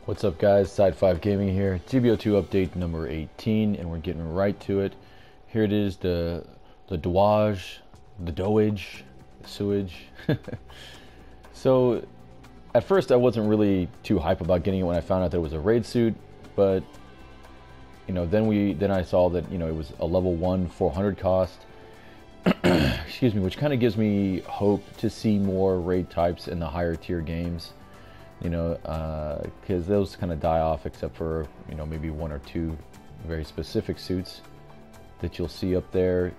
What's up, guys? Side 5 Gaming here. GBO2 update number 18, and we're getting right to it. Here it is, the DOWAGE, the DOWAGE, sewage. So, at first I wasn't really too hype about getting it when I found out that it was a raid suit, but you know, then I saw that, you know, it was a level 1 400 cost. Excuse me, which kind of gives me hope to see more raid types in the higher tier games. You know, because those kind of die off except for, you know, maybe one or two very specific suits that you'll see up there.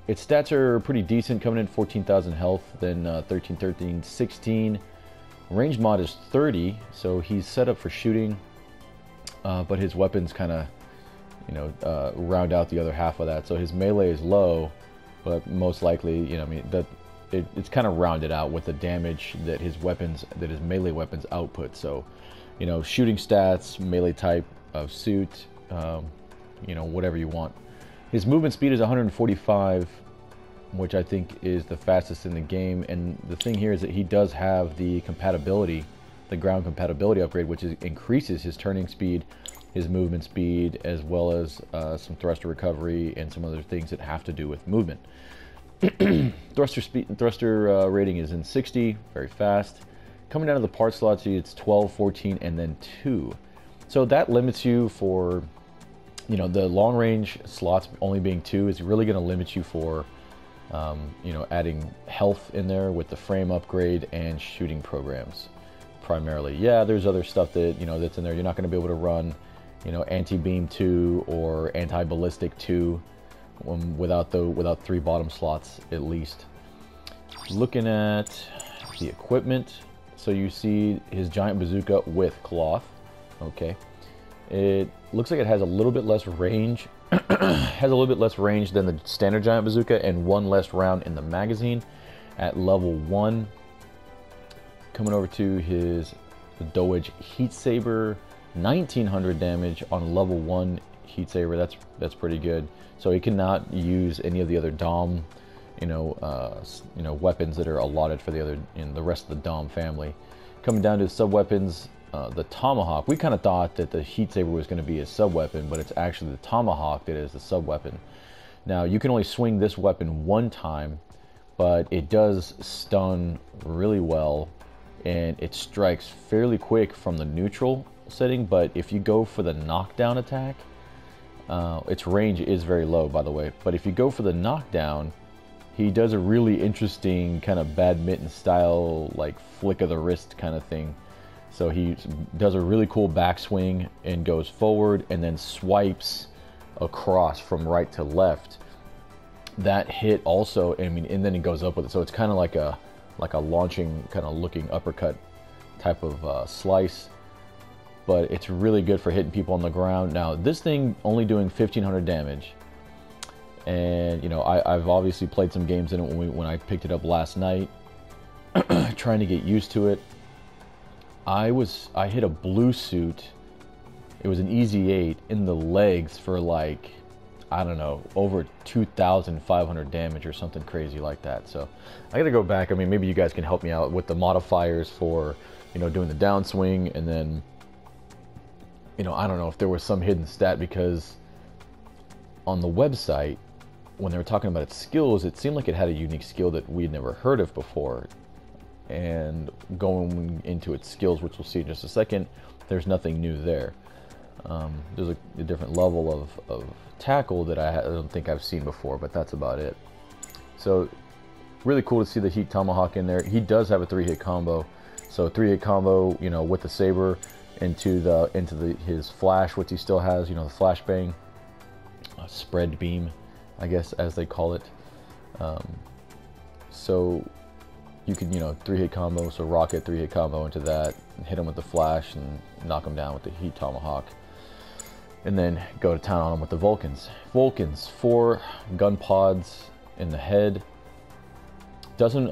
Its stats are pretty decent, coming in 14,000 health, then 13, 13, 16. Range mod is 30, so he's set up for shooting, but his weapons kind of, you know, round out the other half of that. So his melee is low, but most likely, you know, I mean, that it's kind of rounded out with the damage that his melee weapons output. So, you know, shooting stats, melee type of suit, you know, whatever you want. His movement speed is 145, which I think is the fastest in the game. And the thing here is that he does have the compatibility, the ground compatibility upgrade, which increases his turning speed, his movement speed, as well as some thruster recovery and some other things that have to do with movement. Thruster rating is in 60, very fast. Coming down to the part slots, it's 12, 14, and then 2. So that limits you for, you know, the long range slots only being 2 is really going to limit you for, you know, adding health in there with the frame upgrade and shooting programs primarily. Yeah, there's other stuff that, you know, that's in there. You're not going to be able to run, you know, anti-beam 2 or anti-ballistic 2 without 3 bottom slots at least. Looking at the equipment, so you see his giant bazooka with cloth. Okay, it looks like it has a little bit less range. Has a little bit less range than the standard giant bazooka, and 1 less round in the magazine at level 1. Coming over to the DOWAGE heat saber, 1900 damage on level 1 heat saber. That's pretty good. So he cannot use any of the other DOM, you know, weapons that are allotted for the rest of the DOM family. Coming down to sub weapons, the tomahawk. We kind of thought that the heat saber was going to be a sub weapon, but it's actually the tomahawk that is the sub weapon. Now you can only swing this weapon 1 time, but it does stun really well, and it strikes fairly quick from the neutral setting. But if you go for the knockdown attack, its range is very low, by the way, but if you go for the knockdown, he does a really interesting kind of badminton style, like flick of the wrist kind of thing. So he does a really cool backswing and goes forward and then swipes across from right to left. That hit also, I mean, and then he goes up with it. So it's kind of like a launching, kind of looking uppercut type of slice. But it's really good for hitting people on the ground. Now, this thing only doing 1500 damage. And, you know, I've obviously played some games in it when I picked it up last night, trying to get used to it. I hit a blue suit. It was an Easy 8 in the legs for like, I don't know, over 2,500 damage or something crazy like that. So I gotta go back. I mean, maybe you guys can help me out with the modifiers for, you know, doing the downswing, and then, you know, I don't know if there was some hidden stat, because on the website, when they were talking about its skills, it seemed like it had a unique skill that we had never heard of before. And going into its skills, which we'll see in just a second, there's nothing new there. There's a different level of tackle that I don't think I've seen before, but that's about it. So really cool to see the heat tomahawk in there. He does have a 3-hit combo. So 3-hit combo, you know, with the saber into his flash, which he still has, you know, the flashbang, spread beam, I guess, as they call it. So you can, you know, 3-hit combo, so rocket 3-hit combo into that, and hit him with the flash and knock him down with the heat tomahawk, and then go to town on him with the Vulcans. 4 gun pods in the head. Doesn't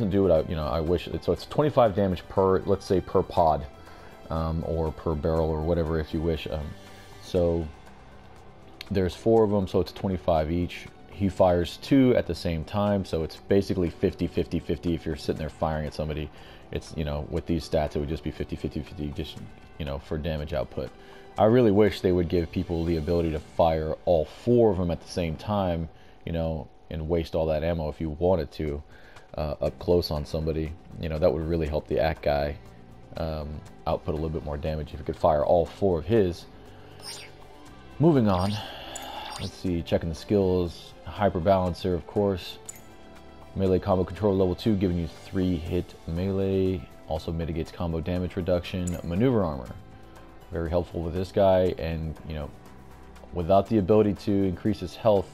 do what I wish. So it's 25 damage per, let's say, per pod. Or per barrel, or whatever, if you wish. So there's 4 of them, so it's 25 each. he fires 2 at the same time, so it's basically 50-50-50 if you're sitting there firing at somebody. It's, you know, with these stats, it would just be 50-50-50 just, you know, for damage output. I really wish they would give people the ability to fire all 4 of them at the same time, you know, and waste all that ammo if you wanted to up close on somebody. You know, that would really help the ACK guy output a little bit more damage if you could fire all 4 of his. Moving on, let's see, checking the skills. Hyper Balancer, of course. Melee combo control level 2, giving you 3-hit melee. Also mitigates combo damage reduction. Maneuver armor, very helpful with this guy. And, you know, without the ability to increase his health,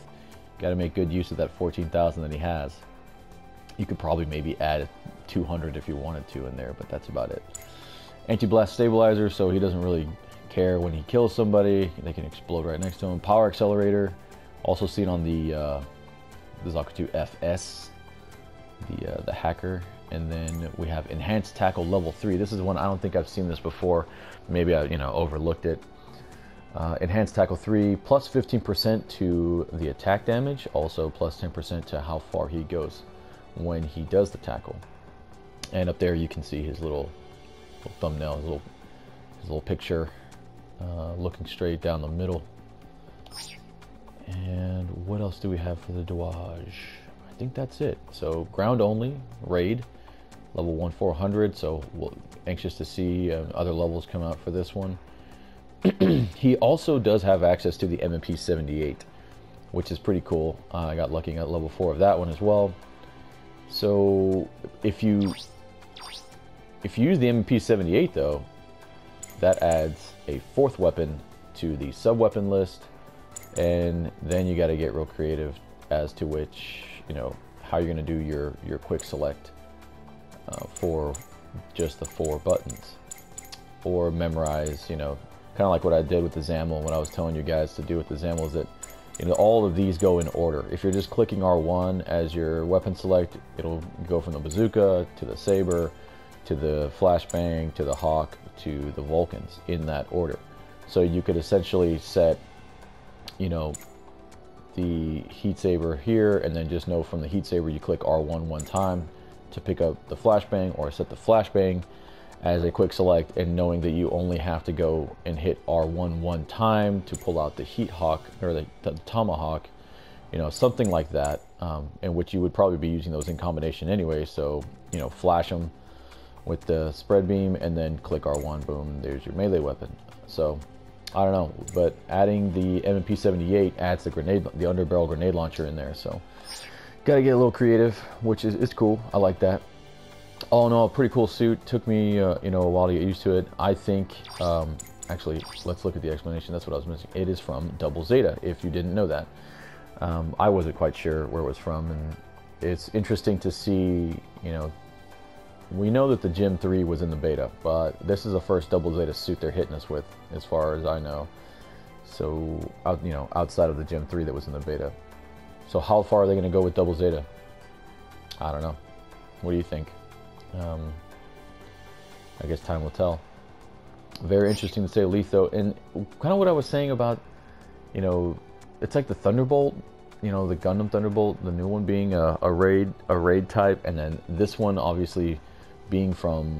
got to make good use of that 14,000 that he has. You could probably maybe add 200 if you wanted to in there, but that's about it. Anti-blast stabilizer, so he doesn't really care when he kills somebody. They can explode right next to him. Power accelerator, also seen on the Zakutu FS, the hacker. And then we have enhanced tackle level 3. This is one I don't think I've seen this before. Maybe I, you know, overlooked it. Enhanced tackle 3, plus 15% to the attack damage, also plus 10% to how far he goes when he does the tackle. And up there you can see his little thumbnail, his little picture, looking straight down the middle. And what else do we have for the Dowage? I think that's it. So ground only, raid, level 1-400. So we're anxious to see other levels come out for this one. He also does have access to the MP-78, which is pretty cool. I got lucky and got level 4 of that one as well. So if you use the MP-78 though, that adds a 4th weapon to the sub-weapon list, and then you got to get real creative as to which, you know, how you're going to do your quick select for just the 4 buttons, or memorize, you know, kind of like what I did with the XAML. What I was telling you guys to do with the XAML is that, you know, all of these go in order. If you're just clicking R1 as your weapon select, it'll go from the bazooka to the saber to the flashbang to the hawk to the Vulcans in that order. So you could essentially set, you know, the heat saber here, and then just know from the heat saber you click R1 one time to pick up the flashbang, or set the flashbang as a quick select, and knowing that you only have to go and hit R1 one time to pull out the heat hawk, or the tomahawk, you know, something like that, in which you would probably be using those in combination anyway. So, you know, flash them with the spread beam and then click R1, boom, there's your melee weapon. So I don't know, but adding the MP-78 adds the underbarrel grenade launcher in there, so gotta get a little creative, which is cool. I like that. All in all, pretty cool suit. Took me you know, a while to get used to it. I think actually, let's look at the explanation. That's what I was missing. It is from Double Zeta, if you didn't know that. I wasn't quite sure where it was from, and it's interesting to see, you know, we know that the Gym 3 was in the beta, but this is the first Double Zeta suit they're hitting us with, as far as I know. So, you know, outside of the Gym 3 that was in the beta. So how far are they going to go with Double Zeta? I don't know. What do you think? I guess time will tell. Very interesting to say the least, though. And kind of what I was saying about, you know, it's like the Thunderbolt, you know, the Gundam Thunderbolt, the new one being a raid type, and then this one obviously being from,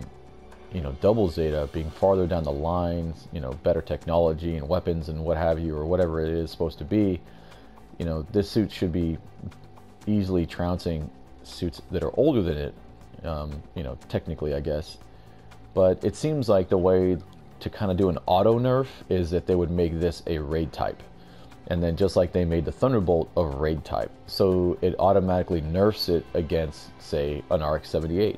you know, Double Zeta, being farther down the line, you know, better technology and weapons and what have you, or whatever it is supposed to be. You know, this suit should be easily trouncing suits that are older than it, you know, technically, I guess. But it seems like the way to kind of do an auto nerf is that they would make this a raid type. And then just like they made the Thunderbolt a raid type. So it automatically nerfs it against, say, an RX-78.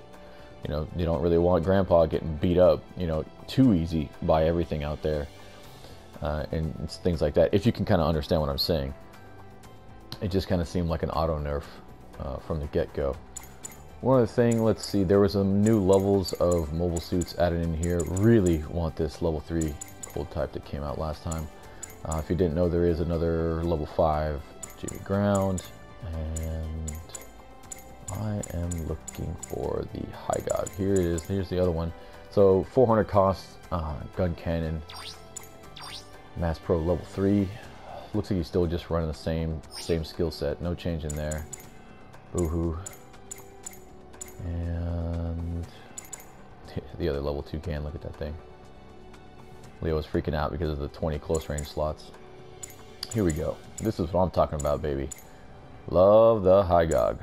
You know, you don't really want Grandpa getting beat up, you know, too easy by everything out there. And things like that, if you can kind of understand what I'm saying. It just kind of seemed like an auto nerf from the get-go. One other thing, let's see, there was some new levels of mobile suits added in here. Really want this level 3 cold type that came out last time. If you didn't know, there is another level 5 GB ground, and I am looking for the High God. Here it is. Here's the other one. So 400 cost, gun cannon, Mass Pro level 3. Looks like he's still just running the same skill set. No change in there. Boo-hoo. And the other level 2 can. Look at that thing. Leo was freaking out because of the 20 close range slots. Here we go. This is what I'm talking about, baby. Love the high gog.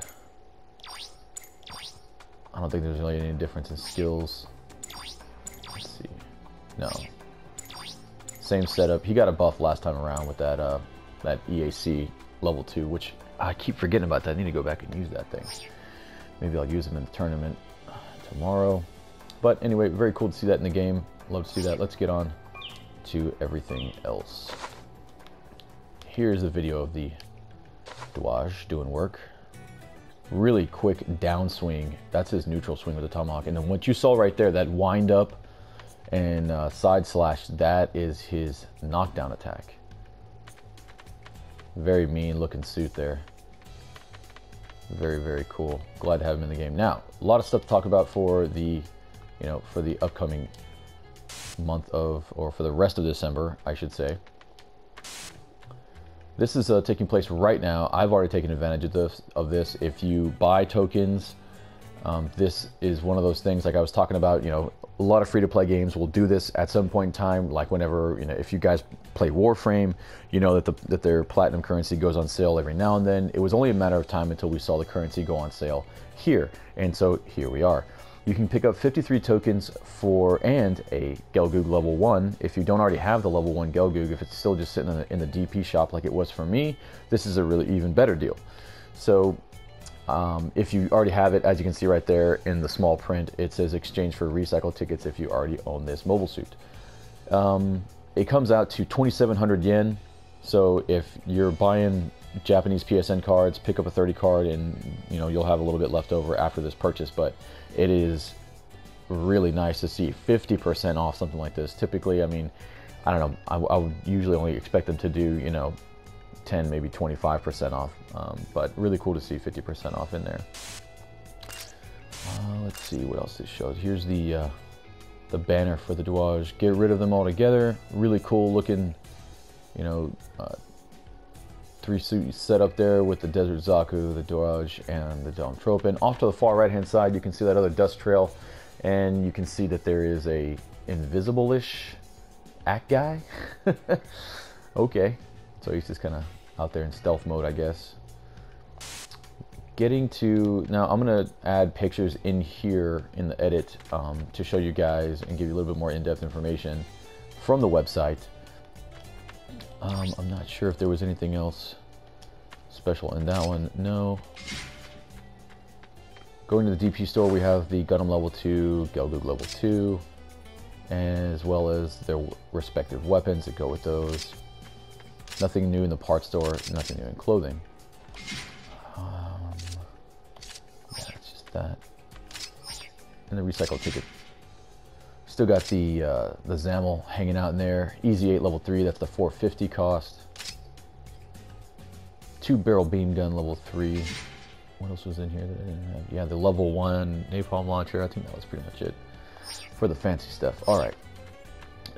I don't think there's really any difference in skills. Let's see. No. Same setup. He got a buff last time around with that that EAC level 2, which I keep forgetting about that. I need to go back and use that thing. Maybe I'll use him in the tournament tomorrow. But anyway, very cool to see that in the game. Love to see that. Let's get on to everything else. Here's a video of the Douage doing work. Really quick downswing. That's his neutral swing with the tomahawk. And then what you saw right there, that wind up and side slash, that is his knockdown attack. Very mean looking suit there. Very, very cool. Glad to have him in the game. Now, a lot of stuff to talk about for the, for the upcoming month of, or for the rest of December, I should say. This is taking place right now. I've already taken advantage of this. If you buy tokens, this is one of those things, like I was talking about, a lot of free-to-play games will do this at some point in time, like whenever, if you guys play Warframe, you know that their platinum currency goes on sale every now and then. It was only a matter of time until we saw the currency go on sale here, and so here we are. You can pick up 53 tokens and a Gelgoog level 1. If you don't already have the level 1 Gelgoog, if it's still just sitting in the DP shop like it was for me, this is a really even better deal. So if you already have it, as you can see right there in the small print, it says exchange for recycle tickets if you already own this mobile suit. It comes out to 2,700 yen. So if you're buying Japanese PSN cards, pick up a 30 card and you'll have a little bit left over after this purchase. But it is really nice to see 50% off something like this. Typically, I mean, I don't know, I would usually only expect them to do 10, maybe 25% off, but really cool to see 50% off in there. Let's see what else this shows. Here's the banner for the Douage. Get rid of them all together. Really cool looking, 3 suits set up there with the Desert Zaku, the Douage, and the Dome. Off to the far right hand side, you can see that other dust trail, and you can see that there is a invisible-ish act guy. Okay, so he's just kind of out there in stealth mode, I guess. Now I'm gonna add pictures in here in the edit to show you guys and give you a little bit more in-depth information from the website. I'm not sure if there was anything else special in that one. No. Going to the DP store, we have the Gundam level 2, Gelgoog level 2, as well as their respective weapons that go with those. Nothing new in the parts store, nothing new in clothing. Yeah, it's just that. And the recycle ticket. Still got the Zamel hanging out in there. Easy 8 level 3, that's the 450 cost. 2 barrel beam gun level 3. What else was in here that I didn't have? Yeah, the level 1 napalm launcher. I think that was pretty much it for the fancy stuff. All right,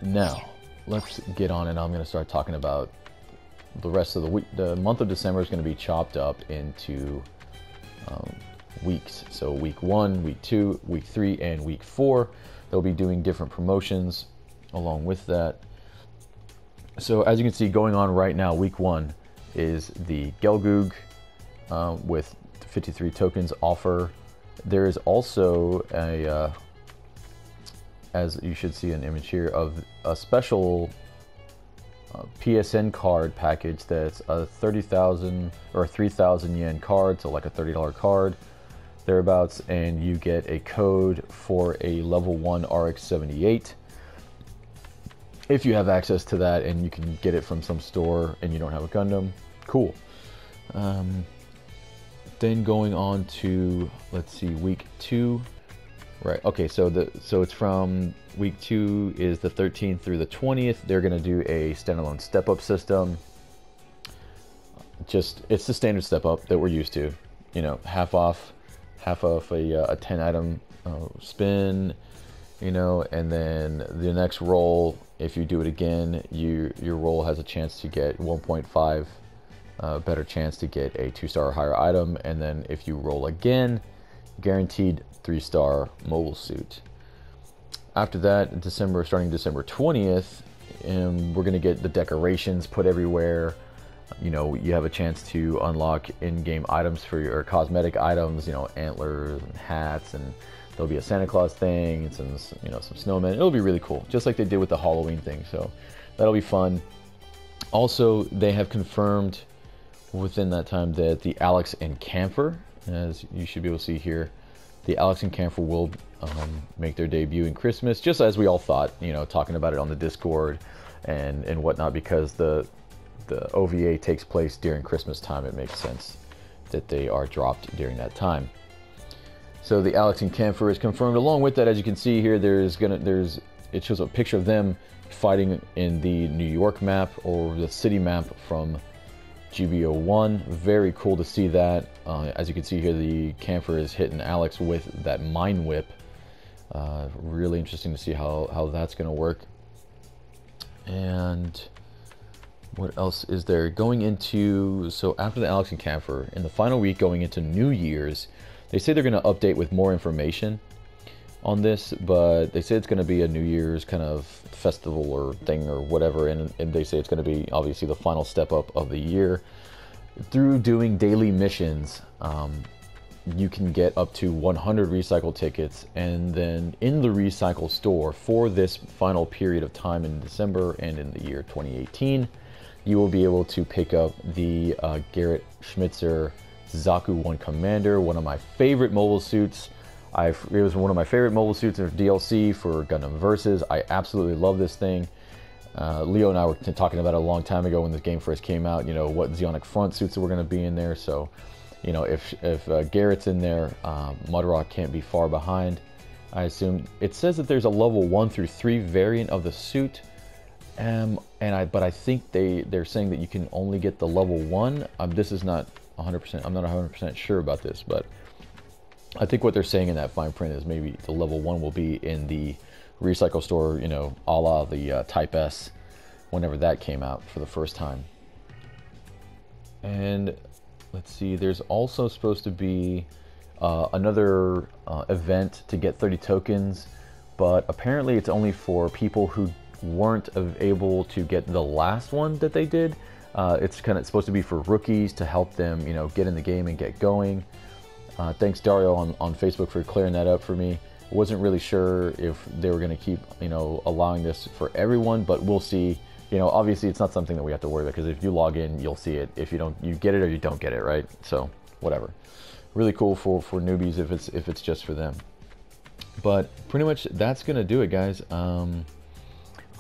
now let's get on, and I'm going to start talking about the rest of the week. The month of December is going to be chopped up into weeks. So week 1, week 2, week 3, and week 4. They'll be doing different promotions along with that. So as you can see, going on right now, week 1 is the Gelgoog with 53 tokens offer. There is also a, as you should see an image here, of a special PSN card package that's a 30,000 or 3,000 yen card, so like a $30 card thereabouts, and you get a code for a level 1 RX-78 if you have access to that, and you can get it from some store and you don't have a Gundam. Cool. Then going on to, let's see, week 2. Right, okay, so it's from week 2 is the 13th through the 20th. They're going to do a standalone step-up system. It's the standard step-up that we're used to. Half off a 10 item spin, you know, and then the next roll, if you do it again, your roll has a chance to get 1.5 better chance to get a 2-star or higher item, and then if you roll again, guaranteed 3-star mobile suit. After that, starting December 20th, we're gonna get the decorations put everywhere. You know, you have a chance to unlock in-game items for your cosmetic items, you know, antlers and hats, and there'll be a Santa Claus thing and some, you know, some snowmen. It'll be really cool, just like they did with the Halloween thing. So that'll be fun. Also, they have confirmed within that time that the ALEX and Kampfer, as you should be able to see here, the ALEX and Kampfer will make their debut in Christmas, just as we all thought, you know, talking about it on the Discord and whatnot, because the OVA takes place during Christmas time. It makes sense that they are dropped during that time. So the ALEX and Kampfer is confirmed. Along with that, as you can see here, it shows a picture of them fighting in the New York map, or the city map from GBO1. Very cool to see that. As you can see here, the Kampfer is hitting ALEX with that mine whip. Really interesting to see how that's going to work. And what else is there? Going into, so after the ALEX and Kampfer, in the final week going into New Year's, they say they're going to update with more information on this, but they say it's going to be a New Year's kind of festival or thing or whatever, and they say it's going to be obviously the final step up of the year. Through doing daily missions, you can get up to 100 recycle tickets, and then in the recycle store for this final period of time in December and in the year 2018, you will be able to pick up the Garrett Schmitzer Zaku 1 Commander, one of my favorite mobile suits. It was one of my favorite mobile suits of DLC for Gundam Versus. I absolutely love this thing. Leo and I were talking about it a long time ago when this game first came out, you know, what Zeonic front suits were going to be in there. So, you know, if Garrett's in there, Mudrock can't be far behind, I assume. It says that there's a level 1 through 3 variant of the suit. But I think they're saying that you can only get the level 1. This is not 100%. I'm not 100% sure about this, but I think what they're saying in that fine print is maybe the level 1 will be in the recycle store, you know, a la the Type S, whenever that came out for the first time. And let's see, there's also supposed to be another event to get 30 tokens, but apparently it's only for people who weren't able to get the last one that they did. It's kind of supposed to be for rookies to help them, you know, get in the game and get going. Thanks Dario on Facebook for clearing that up for me. Wasn't really sure if they were going to keep, you know, allowing this for everyone, but we'll see. You know, obviously it's not something that we have to worry about, because if you log in, you'll see it. If you don't, you get it or you don't get it, right? So whatever. Really cool for newbies if it's just for them. But pretty much that's gonna do it, guys.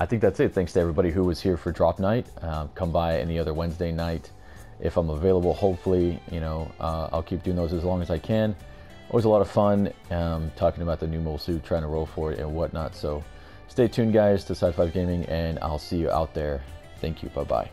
I think that's it. Thanks to everybody who was here for drop night. Come by any other Wednesday night if I'm available. Hopefully, you know, I'll keep doing those as long as I can. Always a lot of fun talking about the new mobile suit, trying to roll for it and whatnot. So stay tuned, guys, to Sci-Fi Gaming, and I'll see you out there. Thank you. Bye-bye.